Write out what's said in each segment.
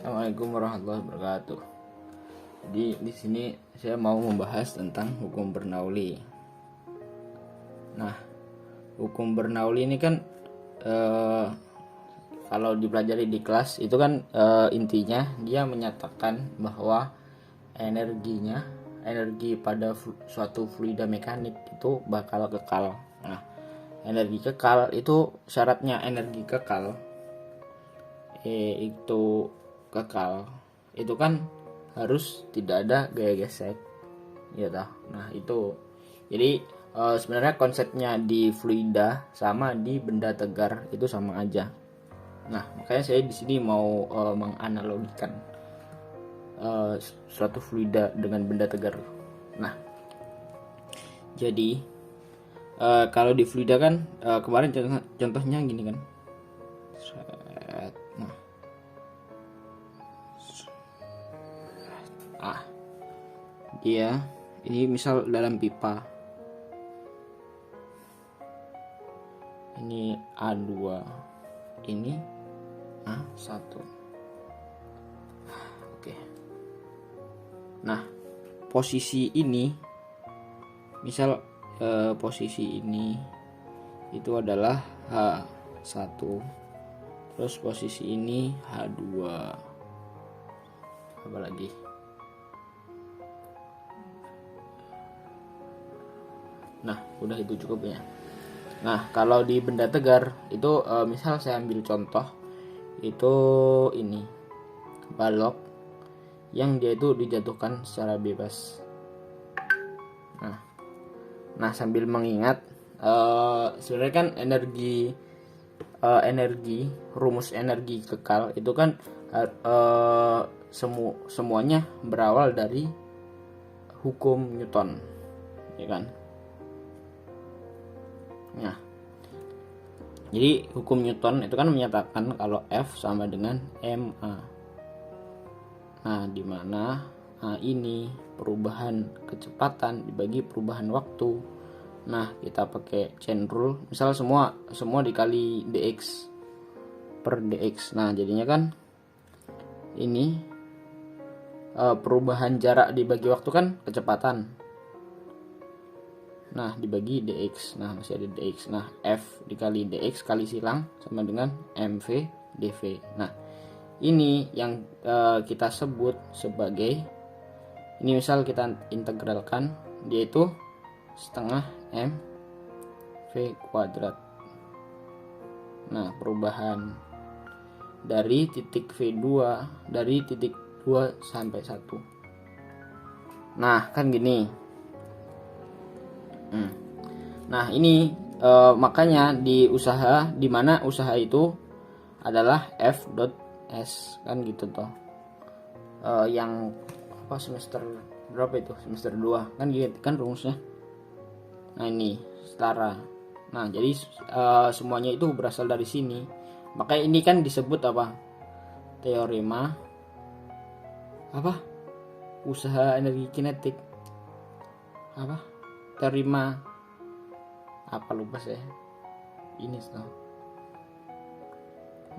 Assalamualaikum warahmatullahi wabarakatuh. Jadi di sini saya mau membahas tentang hukum Bernoulli. Nah, hukum Bernoulli ini kan kalau dipelajari di kelas itu kan intinya dia menyatakan bahwa energi pada suatu fluida mekanik itu bakal kekal. Nah, energi kekal itu syaratnya energi kekal itu kekal itu kan harus tidak ada gaya gesek ya toh. Nah itu jadi sebenarnya konsepnya di fluida sama di benda tegar itu sama aja. Nah makanya saya di sini mau menganalogikan suatu fluida dengan benda tegar. Nah jadi kalau di fluida kan kemarin contohnya gini kan. Dia ini misal dalam pipa ini A2 ini A1. Oke. Nah posisi ini misal posisi ini itu adalah H1, terus posisi ini H2, apa lagi. Nah, udah itu cukup ya. Nah, kalau di benda tegar itu misal saya ambil contoh itu ini balok yang dia itu dijatuhkan secara bebas. Nah sambil mengingat sebenarnya kan rumus energi kekal itu kan semuanya berawal dari hukum Newton, ya kan? Nah, jadi hukum Newton itu kan menyatakan kalau F sama dengan ma. Nah, di mana ini perubahan kecepatan dibagi perubahan waktu. Nah, kita pakai chain rule. Misal semua dikali dx per dx. Nah, jadinya kan ini perubahan jarak dibagi waktu kan kecepatan. Nah dibagi dx, nah masih ada dx. Nah f dikali dx kali silang sama dengan mv dv. Nah ini yang kita sebut sebagai, ini misal kita integralkan, dia itu setengah mv kuadrat. Nah perubahan dari titik v2 dari titik 2 sampai 1. Nah kan gini. Nah ini makanya di mana usaha itu adalah F.S kan gitu toh. Yang apa semester berapa itu? Semester 2 kan gitu kan rumusnya. Nah ini setara. Nah jadi semuanya itu berasal dari sini. Makanya ini kan disebut apa? Teorema apa? Usaha energi kinetik. Apa? Terima apa lupa saya ini toh.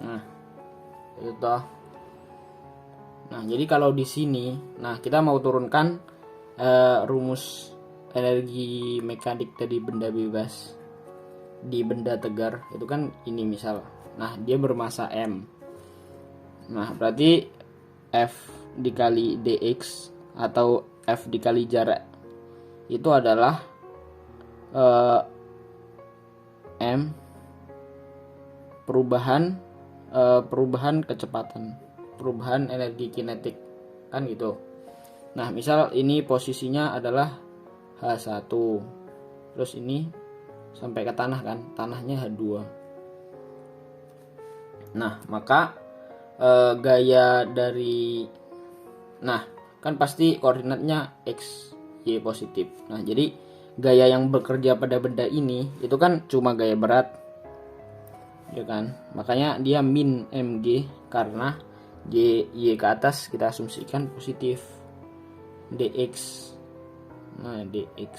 Nah itu toh. Nah jadi kalau di sini, nah kita mau turunkan rumus energi mekanik dari benda bebas di benda tegar itu kan ini misal. Nah dia bermasa m. Nah berarti F dikali dx atau F dikali jarak itu adalah m perubahan kecepatan, perubahan energi kinetik kan gitu. Nah misal ini posisinya adalah H1, terus ini sampai ke tanah kan, tanahnya H2. Nah maka gaya dari, nah kan pasti koordinatnya x y positif. Nah jadi gaya yang bekerja pada benda ini itu kan cuma gaya berat, ya kan? Makanya dia min mg karena y ke atas kita asumsikan positif dx. Nah dx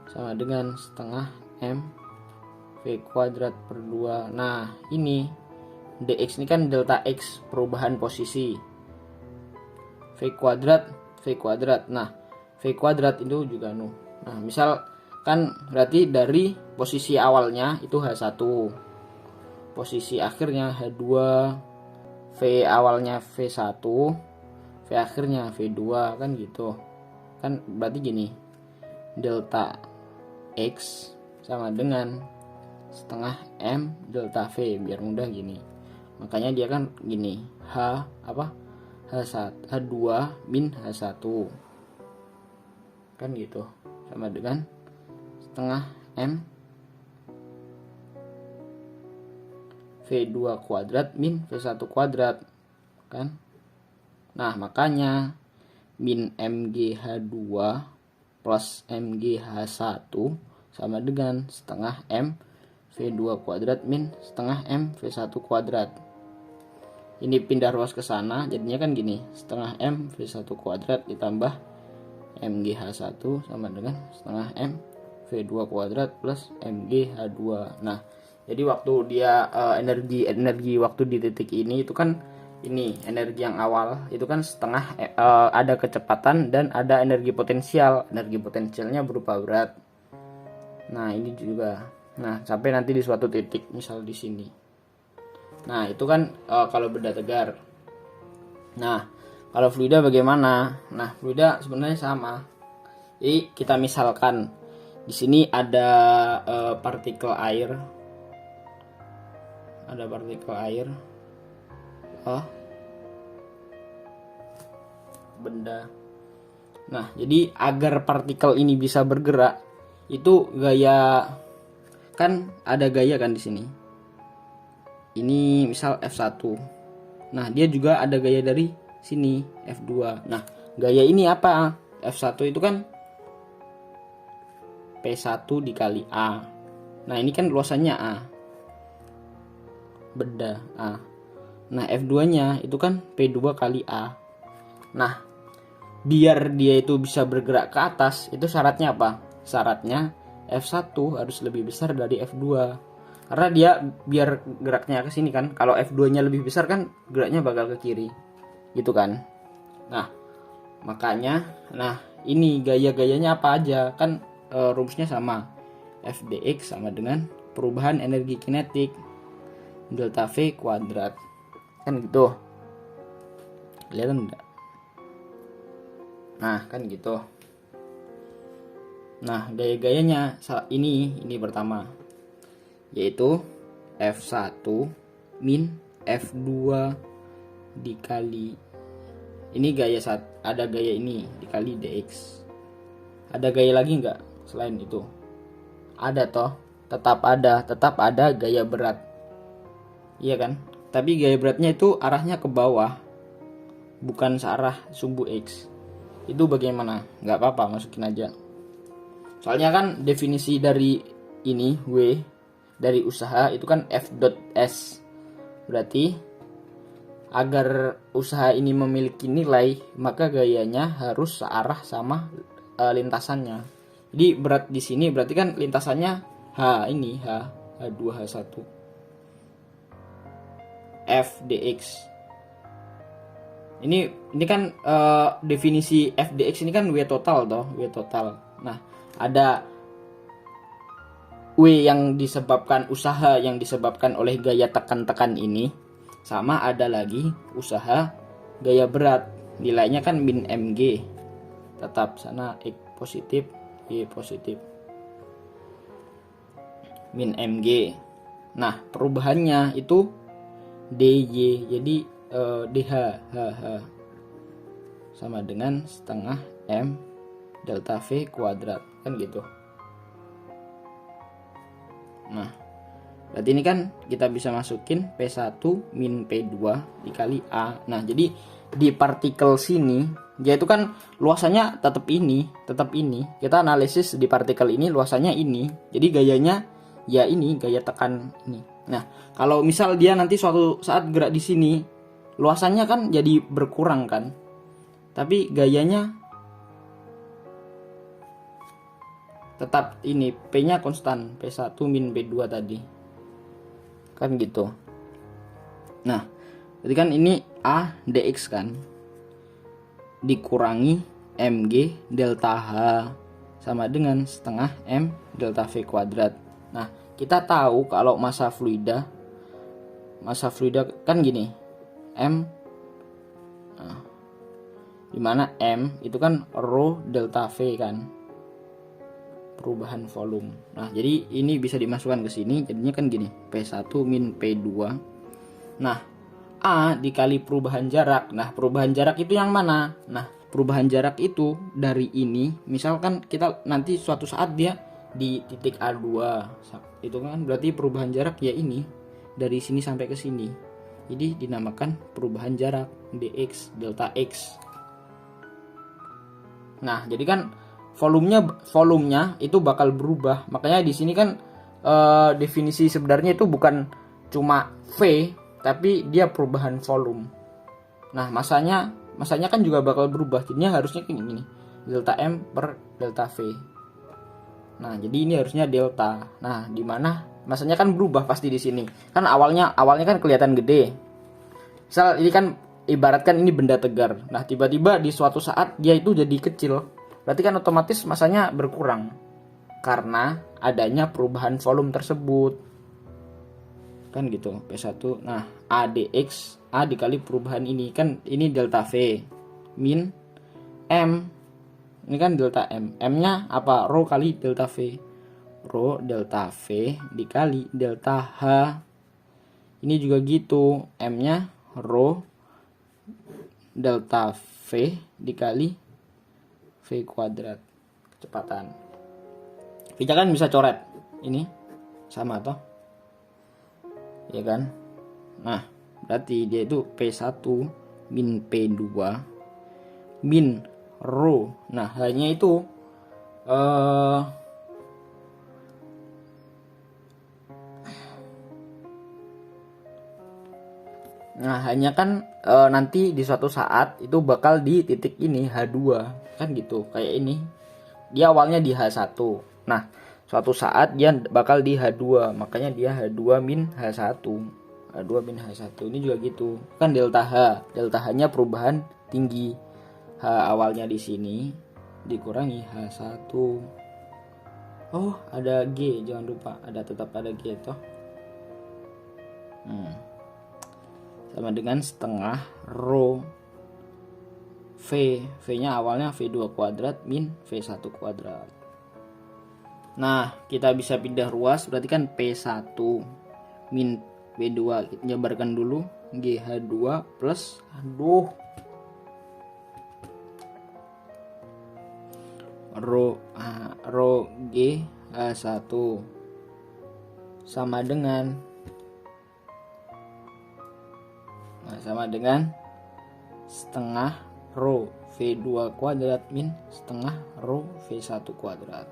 sama dengan setengah m v kuadrat per 2. Nah ini dx ini kan delta x, perubahan posisi. V kuadrat. Nah, V kuadrat itu juga Nah, misal kan berarti dari posisi awalnya itu H1, posisi akhirnya H2, V awalnya V1, V akhirnya V2, kan gitu. Kan berarti gini, delta X sama dengan setengah M delta V, biar mudah gini. Makanya dia kan gini, H2 min H1, kan gitu, sama dengan setengah M V2 kuadrat min V1 kuadrat, kan. Nah, makanya min MGH2 plus MGH1 sama dengan setengah M V2 kuadrat min setengah M V1 kuadrat. Ini pindah ruas ke sana, jadinya kan gini, setengah M V1 kuadrat ditambah MGH1 sama dengan setengah M V2 kuadrat plus MGH2. Nah, jadi waktu dia energi waktu di titik ini itu kan ini energi yang awal itu kan setengah ada kecepatan dan ada energi potensial. Energi potensialnya berupa berat. Nah, ini juga. Nah, sampai nanti di suatu titik, misal di sini. Nah, itu kan kalau benda tegar. Nah, kalau fluida bagaimana? Nah, fluida sebenarnya sama. Jadi kita misalkan di sini ada partikel air. Ada partikel air. Benda. Nah, jadi agar partikel ini bisa bergerak, itu gaya, kan ada gaya kan di sini. Ini misal F1. Nah, dia juga ada gaya dari sini F2. Nah, gaya ini apa? F1 itu kan P1 dikali A. Nah, ini kan luasannya A. Benda A. Nah, F2-nya itu kan P2 kali A. Nah, biar dia itu bisa bergerak ke atas, itu syaratnya apa? Syaratnya F1 harus lebih besar dari F2. Karena dia biar geraknya ke sini kan. Kalau F2-nya lebih besar kan geraknya bakal ke kiri. Gitu kan. Nah, makanya ini gaya-gayanya apa aja? Kan rumusnya sama. F dx sama dengan perubahan energi kinetik delta V kuadrat. Kan gitu. Kelihatan enggak? Nah, kan gitu. Nah, gaya-gayanya ini pertama, yaitu F1 min F2 dikali, ini gaya ada gaya ini dikali dx. Ada gaya lagi enggak selain itu? Ada toh, tetap ada gaya berat. Iya kan? Tapi gaya beratnya itu arahnya ke bawah, bukan searah sumbu X. Itu bagaimana? Nggak apa-apa, masukin aja. Soalnya kan definisi dari ini W, dari usaha itu kan F.S. Berarti agar usaha ini memiliki nilai, maka gayanya harus searah sama lintasannya. Jadi berat di sini berarti kan lintasannya H2 H1 F dx. Ini kan definisi F dx ini kan W total toh, W total. Nah, ada W yang disebabkan usaha yang disebabkan oleh gaya tekan-tekan ini, sama ada lagi usaha gaya berat. Nilainya kan min mg. Tetap sana X positif, Y positif. Min mg. Nah, perubahannya itu dy. Jadi dh sama dengan setengah m delta v kuadrat, kan gitu. Nah, berarti ini kan kita bisa masukin P1 min P2 dikali A. Nah, jadi di partikel sini dia itu kan luasannya tetap ini. Kita analisis di partikel ini luasannya ini. Jadi gayanya ya ini, gaya tekan ini. Nah, kalau misal dia nanti suatu saat gerak di sini, luasannya kan jadi berkurang kan. Tapi gayanya tetap ini, P-nya konstan, P1 min P2 tadi. Kan gitu. Nah, berarti kan ini A dx kan, dikurangi mg delta H sama dengan setengah m delta V kuadrat. Nah, kita tahu kalau massa fluida kan gini, m, nah, dimana m itu kan rho delta V kan, perubahan volume. Nah, jadi ini bisa dimasukkan ke sini, jadinya kan gini, P1 min P2. Nah, A dikali perubahan jarak. Nah, perubahan jarak itu yang mana? Nah, perubahan jarak itu dari ini, misalkan kita nanti suatu saat dia di titik A2, itu kan berarti perubahan jarak ya ini, dari sini sampai ke sini. Jadi dinamakan perubahan jarak dx delta x. Nah, jadi kan volumenya itu bakal berubah. Makanya di sini kan definisi sebenarnya itu bukan cuma V, tapi dia perubahan volume. Nah, masanya kan juga bakal berubah. Jadinya harusnya kayak gini, delta M per delta V. Nah, jadi ini harusnya delta. Nah, di mana masanya kan berubah pasti di sini. Kan awalnya kan kelihatan gede. Misal ini kan ibaratkan ini benda tegar. Nah, tiba-tiba di suatu saat dia itu jadi kecil. Berarti kan otomatis masanya berkurang karena adanya perubahan volume tersebut. Kan gitu, P1. Nah, A dx, A dikali perubahan ini kan ini delta V min M. Ini kan delta M. M-nya apa? Rho kali delta V. Rho delta V dikali delta H. Ini juga gitu. M-nya rho delta V dikali V kuadrat. Kecepatan. Kita kan bisa coret. Ini sama toh? Ya kan? Nah, berarti dia itu P1 min P2 min rho. Nah, hanya itu hanya kan nanti di suatu saat itu bakal di titik ini H2 kan gitu, kayak ini. Dia awalnya di H1. Nah, suatu saat dia bakal di H2, makanya dia H2 min H1. H2 min H1 ini juga gitu. Kan delta H. Delta H-nya perubahan tinggi. H awalnya di sini dikurangi H1. Oh, ada G, jangan lupa. Tetap ada G toh. Sama dengan setengah rho V. V-nya awalnya V2 kuadrat min V1 kuadrat. Nah, kita bisa pindah ruas, berarti kan P1 min P2. Kita jabarkan dulu, GH2 plus, rho GH1 sama dengan setengah rho V2 kuadrat min setengah rho V1 kuadrat.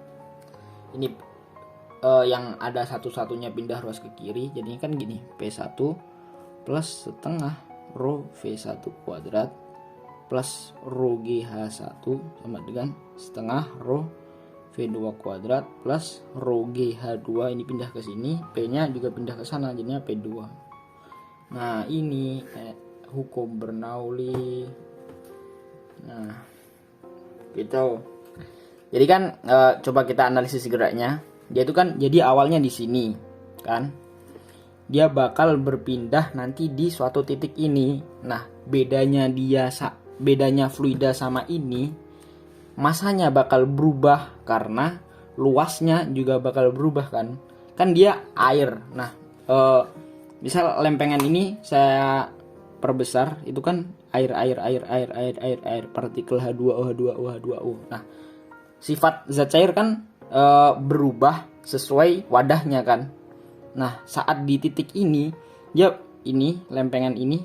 Ini yang ada satu-satunya pindah ruas ke kiri, jadinya kan gini, P1 plus setengah rho V1 kuadrat plus rho GH1 sama dengan setengah rho V2 kuadrat plus rho GH2. Ini pindah ke sini, P-nya juga pindah ke sana, jadinya P2. Nah, ini hukum Bernoulli. Nah, gitu. Jadi kan coba kita analisis geraknya. Dia itu kan jadi awalnya di sini, kan? Dia bakal berpindah nanti di suatu titik ini. Nah, bedanya fluida sama ini, masanya bakal berubah karena luasnya juga bakal berubah kan? Kan dia air. Nah, misal lempengan ini saya perbesar, itu kan air partikel H2O H2O. Nah, sifat zat cair kan berubah sesuai wadahnya kan. Nah, saat di titik ini, lempengan ini,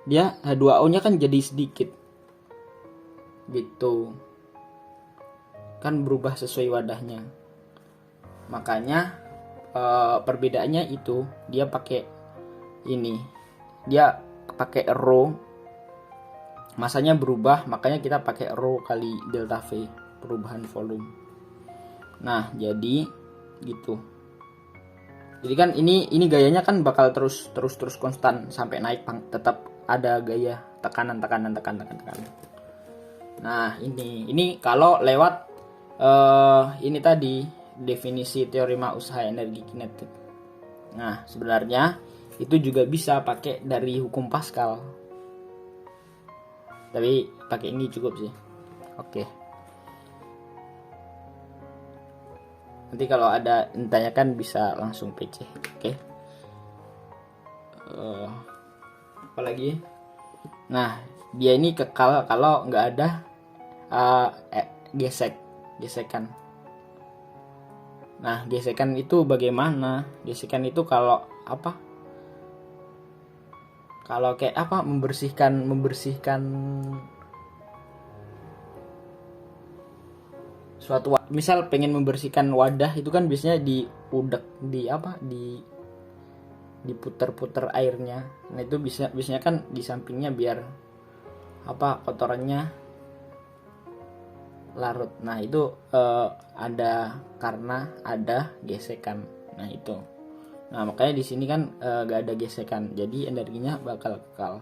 dia H2O-nya kan jadi sedikit. Gitu. Kan berubah sesuai wadahnya. Makanya perbedaannya itu dia pakai ini. Dia pakai rho. Masanya berubah, makanya kita pakai rho kali delta V, perubahan volume. Nah, jadi gitu. Jadi kan ini gayanya kan bakal terus konstan sampai naik, tetap ada gaya tekanan. Nah, ini kalau lewat ini tadi definisi teorema usaha energi kinetik. Nah, sebenarnya itu juga bisa pakai dari hukum Pascal. Tapi pakai ini cukup sih. Oke. Nanti kalau ada ditanyakan bisa langsung PC. Oke. Apa lagi? Nah, dia ini kekal kalau nggak ada gesekan. Nah, gesekan itu bagaimana? Gesekan itu kalau apa? Kalau kayak apa? Membersihkan suatu, misal pengen membersihkan wadah itu kan biasanya diputer-puter airnya. Nah, itu biasanya kan di sampingnya biar kotorannya larut. Nah, itu ada karena ada gesekan. Nah, itu. Nah, makanya di sini kan gak ada gesekan. Jadi energinya bakal kekal.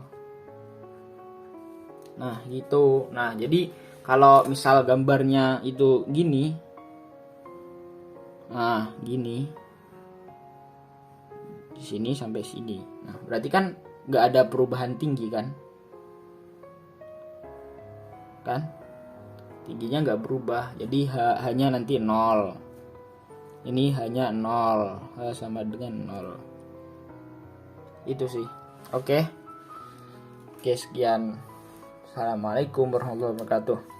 Nah, gitu. Nah, jadi kalau misal gambarnya itu gini. Nah, gini. Di sini sampai sini. Nah, berarti kan gak ada perubahan tinggi kan? Kan? Tingginya nggak berubah, jadi hanya nanti 0. Ini hanya 0, sama dengan 0. Itu sih. Oke, sekian. Assalamualaikum warahmatullahi wabarakatuh.